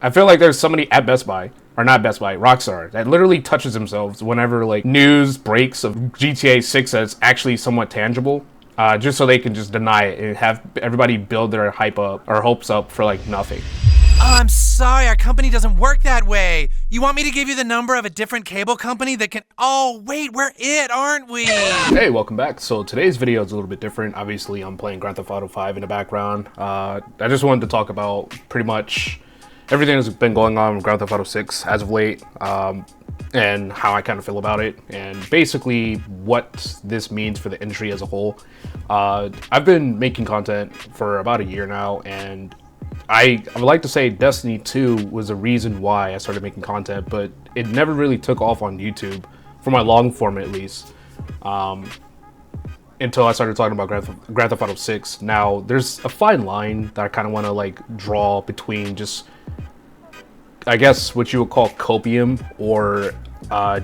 I feel like there's somebody at Best Buy, or not Best Buy, Rockstar, that literally touches themselves whenever like news breaks of GTA 6 that's actually somewhat tangible, just so they can just deny it and have everybody build their hype up or hopes up for like nothing. I'm sorry, our company doesn't work that way. You want me to give you the number of a different cable company that can... Oh, wait, we're it, aren't we? Hey, welcome back. So today's video is a little bit different. Obviously, I'm playing Grand Theft Auto 5 in the background. I just wanted to talk about pretty much everything that's been going on with Grand Theft Auto 6 as of late, and how I kind of feel about it, and basically what this means for the industry as a whole. I've been making content for about a year now, and I would like to say Destiny 2 was the reason why I started making content, but it never really took off on YouTube, for my long form at least, until I started talking about Grand Theft Auto 6. Now, there's a fine line that I kind of want to like draw between just, I guess, what you would call copium or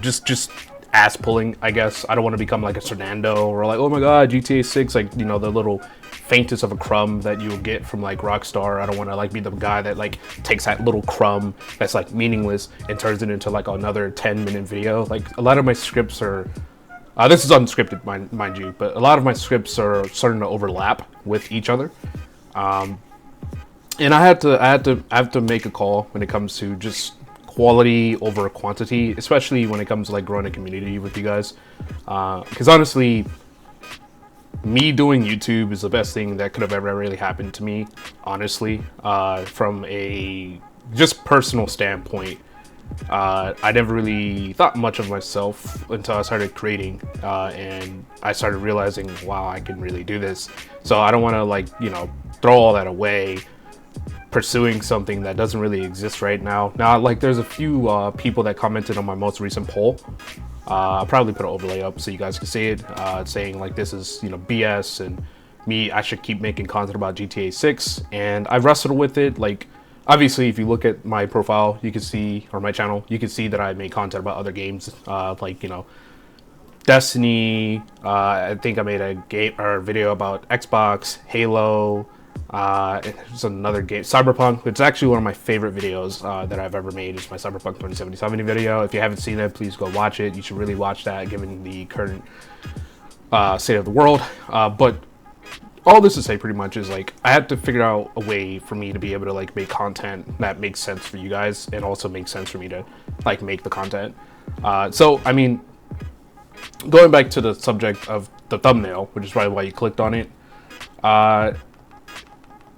just ass pulling, I guess. I don't want to become like a Fernando or like, oh my god, GTA 6, like, you know, the little faintest of a crumb that you will get from like Rockstar. I don't want to like be the guy that like takes that little crumb that's like meaningless and turns it into like another 10-minute video. Like, a lot of my scripts are this is unscripted, mind you, but a lot of my scripts are starting to overlap with each other. And I have to make a call when it comes to just quality over quantity, especially when it comes to like growing a community with you guys. Because honestly, me doing YouTube is the best thing that could have ever really happened to me, honestly. From a just personal standpoint, I never really thought much of myself until I started creating, and I started realizing, wow, I can really do this. So I don't want to like, you know, throw all that away pursuing something that doesn't really exist right now. Now, like, there's a few people that commented on my most recent poll. I'll probably put an overlay up so you guys can see it, saying like this is, you know, BS, and me, I should keep making content about GTA 6. And I wrestled with it. Like, obviously, if you look at my profile, you can see, or my channel, you can see that I make content about other games, like, you know, Destiny. I think I made a game or a video about Xbox, Halo. It's another game, Cyberpunk. It's actually one of my favorite videos that I've ever made. It's my Cyberpunk 2077 video. If you haven't seen it, please go watch it. You should really watch that, given the current state of the world. But all this to say pretty much is like, I had to figure out a way for me to be able to like make content that makes sense for you guys, and also makes sense for me to like make the content. So I mean, going back to the subject of the thumbnail, which is probably why you clicked on it,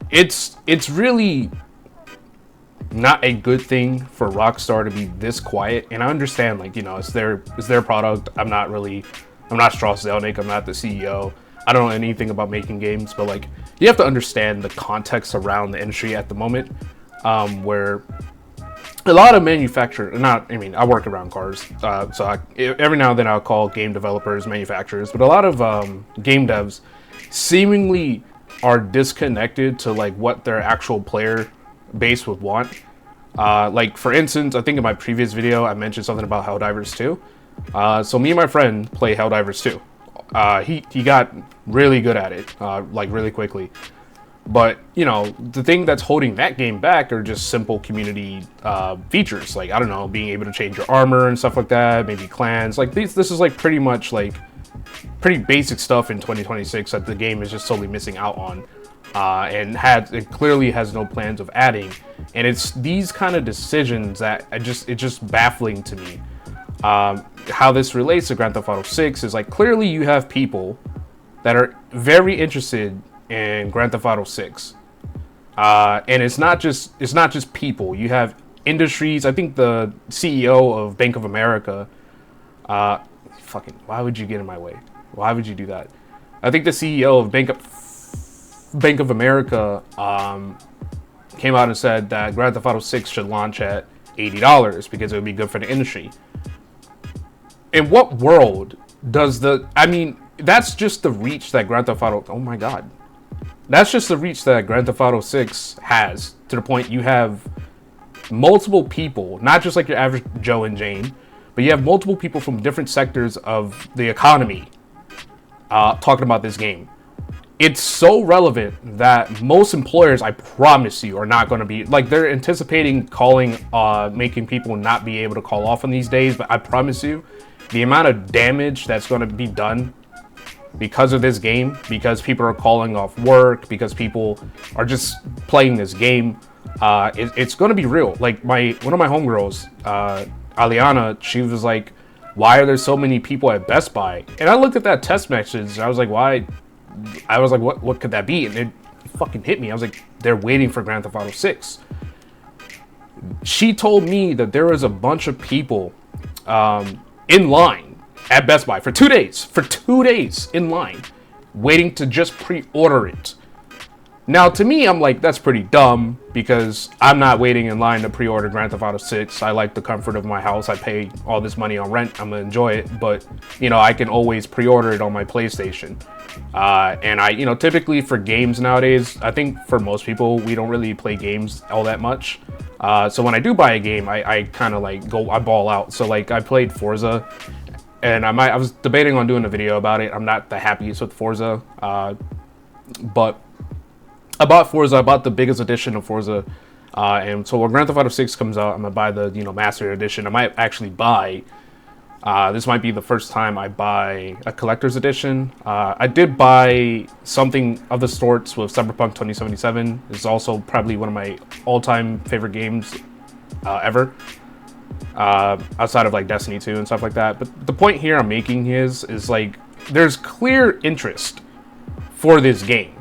it's really not a good thing for Rockstar to be this quiet. And I understand, like, you know, it's their product. I'm not Strauss Zelnick. I'm not the CEO. I don't know anything about making games, but like, you have to understand the context around the industry at the moment, where a lot of I work around cars, so every now and then I'll call game developers manufacturers, but a lot of game devs seemingly are disconnected to like what their actual player base would want. Like, for instance, I think in my previous video I mentioned something about Helldivers 2. So me and my friend play Helldivers 2. He got really good at it, like really quickly. But, you know, the thing that's holding that game back are just simple community features. Like, I don't know, being able to change your armor and stuff like that, maybe clans. Like, this is like pretty much like pretty basic stuff in 2026 that the game is just totally missing out on, and it clearly has no plans of adding. And it's these kind of decisions that it's just baffling to me. How this relates to Grand Theft Auto 6 is like, clearly you have people that are very interested in Grand Theft Auto 6, and it's not just people. You have industries. I think the CEO of Bank of America, why would you get in my way? Why would you do that? I think the CEO of Bank of America came out and said that Grand Theft Auto 6 should launch at $80 because it would be good for the industry. In what world does that's just the reach that Grand Theft Auto, oh my god. That's just the reach that Grand Theft Auto 6 has, to the point you have multiple people, not just like your average Joe and Jane, but you have multiple people from different sectors of the economy talking about this game. it's so relevant that most employers, I promise you, are not going to be like, they're anticipating calling, making people not be able to call off on these days. But I promise you, the amount of damage that's going to be done because of this game, because people are calling off work, because people are just playing this game, it's going to be real. Like one of my homegirls, Aliana, she was like, why are there so many people at Best Buy? And I looked at that text message and I was like, why? I was like, what could that be? And it fucking hit me. I was like, they're waiting for Grand Theft Auto 6. She told me that there was a bunch of people in line at Best Buy for 2 days. For 2 days in line, waiting to just pre-order it. Now, to me, I'm like, that's pretty dumb, because I'm not waiting in line to pre-order Grand Theft Auto 6. I like the comfort of my house. I pay all this money on rent. I'm gonna enjoy it, but, you know, I can always pre-order it on my PlayStation. And I, you know, typically for games nowadays, I think for most people, we don't really play games all that much. So when I do buy a game, I kind of like I ball out. So like I played Forza, and I was debating on doing a video about it. I'm not the happiest with Forza, but I bought Forza. I bought the biggest edition of Forza, and so when Grand Theft Auto 6 comes out, I'm gonna buy the, you know, Master Edition. I might actually buy. This might be the first time I buy a collector's edition. I did buy something of the sorts with Cyberpunk 2077. It's also probably one of my all-time favorite games ever, outside of like Destiny 2 and stuff like that. But the point here I'm making is like, there's clear interest for this game.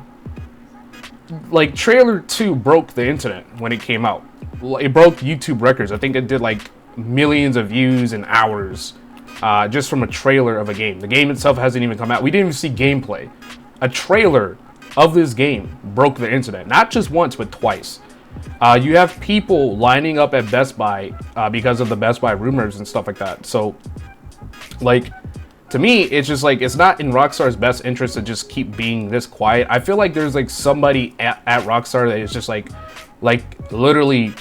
Like, Trailer 2 broke the internet when it came out. It broke YouTube records. I think it did like millions of views and hours just from a trailer of a game. The game itself hasn't even come out. We didn't even see gameplay. A trailer of this game broke the internet. Not just once, but twice. You have people lining up at Best Buy because of the Best Buy rumors and stuff like that. So, like, to me, it's just like, it's not in Rockstar's best interest to just keep being this quiet. I feel like there's like somebody at Rockstar that is just like literally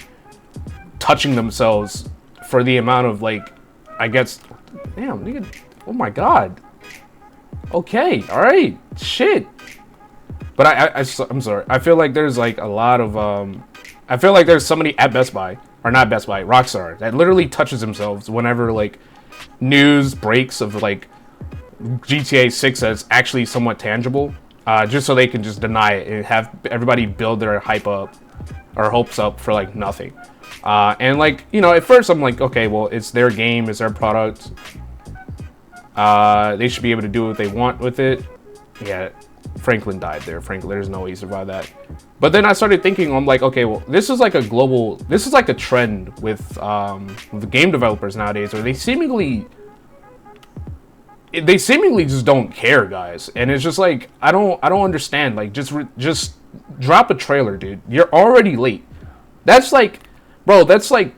touching themselves for the amount of, like, I guess, damn, nigga, oh my god. Okay, all right, shit. But I'm sorry. I feel like there's like a lot of I feel like there's somebody at Best Buy, or not Best Buy, Rockstar, that literally touches themselves whenever like news breaks of like GTA 6 that's actually somewhat tangible, just so they can just deny it and have everybody build their hype up or hopes up for like nothing. And like, you know, at first I'm like, okay, well, it's their game, it's their product. They should be able to do what they want with it. Yeah, Franklin died there. Franklin, there's no way he survived that. But then I started thinking, I'm like, okay, well, this is like a global, this is like a trend with the game developers nowadays, where they seemingly just don't care, guys. And it's just like, I don't understand. Like, just drop a trailer, dude. You're already late. That's like, bro, that's like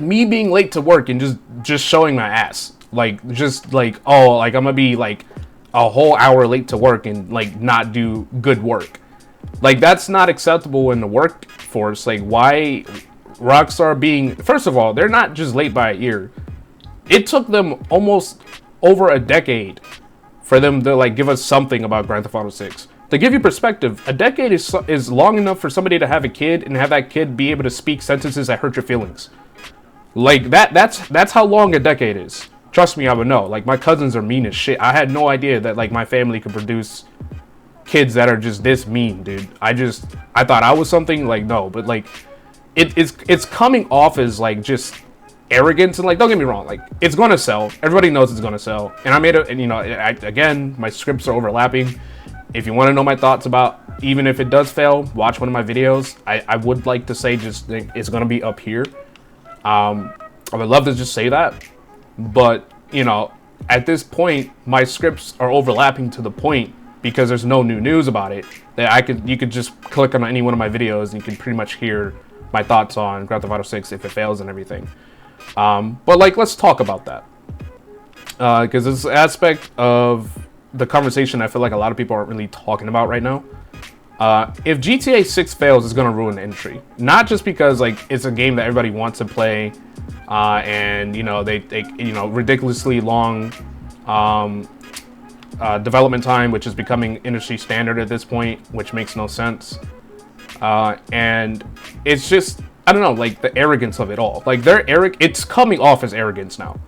me being late to work and just showing my ass. Like, just like, oh, like I'm gonna be like a whole hour late to work and like not do good work. Like, that's not acceptable in the workforce. Like, why Rockstar being, first of all, they're not just late by a year. It took them almost over a decade for them to like give us something about Grand Theft Auto 6. To give you perspective, a decade is long enough for somebody to have a kid and have that kid be able to speak sentences that hurt your feelings. Like, that's how long a decade is. Trust me, I would know. Like, my cousins are mean as shit. I had no idea that like my family could produce kids that are just this mean, dude. I thought I was something, like, no, but like it's coming off as like just arrogance. And like, don't get me wrong, like, it's gonna sell. Everybody knows it's gonna sell. And I made it, and you know, again, my scripts are overlapping. If you want to know my thoughts about, even if it does fail, watch one of my videos. I would like to say just it's gonna be up here. I would love to just say that, but you know, at this point, my scripts are overlapping to the point, because there's no new news about it, that you could just click on any one of my videos and you can pretty much hear my thoughts on Grand Theft Auto 6 if it fails and everything. But like, let's talk about that, because it's an aspect of the conversation I feel like a lot of people aren't really talking about right now. If GTA 6 fails, it's gonna ruin the industry. Not just because like it's a game that everybody wants to play, and you know they you know, ridiculously long development time, which is becoming industry standard at this point, which makes no sense. And it's just, I don't know, like the arrogance of it all. Like it's coming off as arrogance now.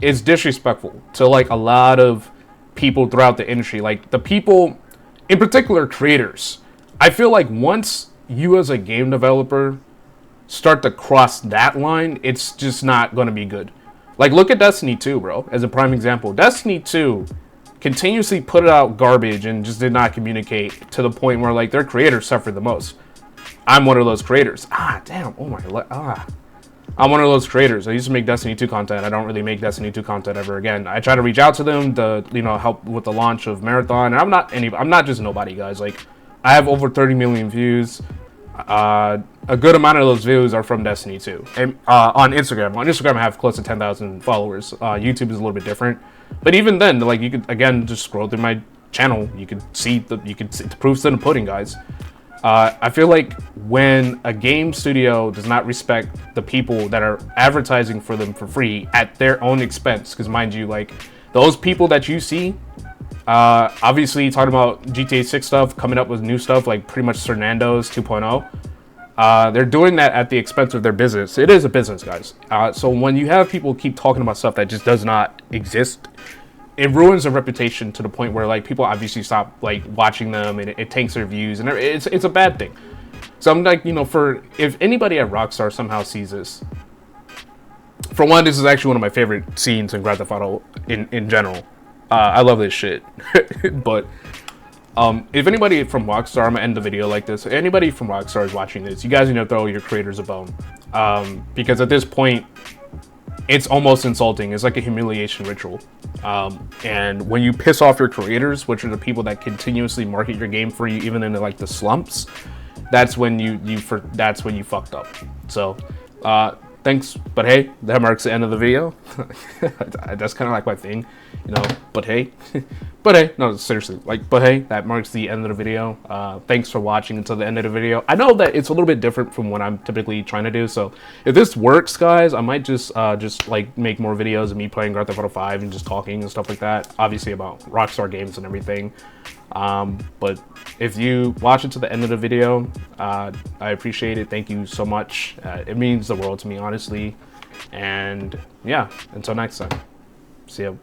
It's disrespectful to like a lot of people throughout the industry. Like the people, in particular creators. I feel like once you as a game developer start to cross that line, it's just not going to be good. Like look at Destiny 2, bro, as a prime example. Destiny 2 continuously put out garbage and just did not communicate to the point where like their creators suffered the most. I'm one of those creators. Damn. Oh my. I'm one of those creators. I used to make Destiny 2 content. I don't really make Destiny 2 content ever again. I try to reach out to them to, help with the launch of Marathon. And I'm not just nobody, guys. Like, I have over 30 million views. A good amount of those views are from Destiny 2. And on Instagram. On Instagram, I have close to 10,000 followers. YouTube is a little bit different. But even then, like, you could, again, just scroll through my channel. You can see the proofs in the pudding, guys. I feel like when a game studio does not respect the people that are advertising for them for free at their own expense, because mind you, like those people that you see, obviously talking about GTA 6 stuff, coming up with new stuff like pretty much Fernando's 2.0, they're doing that at the expense of their business. It is a business, guys. So when you have people keep talking about stuff that just does not exist, it ruins their reputation to the point where like people obviously stop like watching them, and it tanks their views, and it's a bad thing. So I'm like, if anybody at Rockstar somehow sees this, for one, this is actually one of my favorite scenes in Grand Theft Auto in general. I love this shit. But if anybody from Rockstar, I'm gonna end the video like this. If anybody from Rockstar is watching this, you guys need to throw your creators a bone, because at this point, it's almost insulting. It's like a humiliation ritual. And when you piss off your creators, which are the people that continuously market your game for you, even in like the slumps, that's when you fucked up. So, thanks, but hey, that marks the end of the video. That's kind of like my thing, but hey. But hey, no, seriously, but hey, that marks the end of the video. Thanks for watching until the end of the video. I know that it's a little bit different from what I'm typically trying to do, so if this works, guys, I might just like make more videos of me playing Grand Theft Auto 5 and just talking and stuff like that, obviously about Rockstar Games and everything. But if you watch it to the end of the video, I appreciate it. Thank you so much. It means the world to me, honestly. And yeah, until next time, see ya.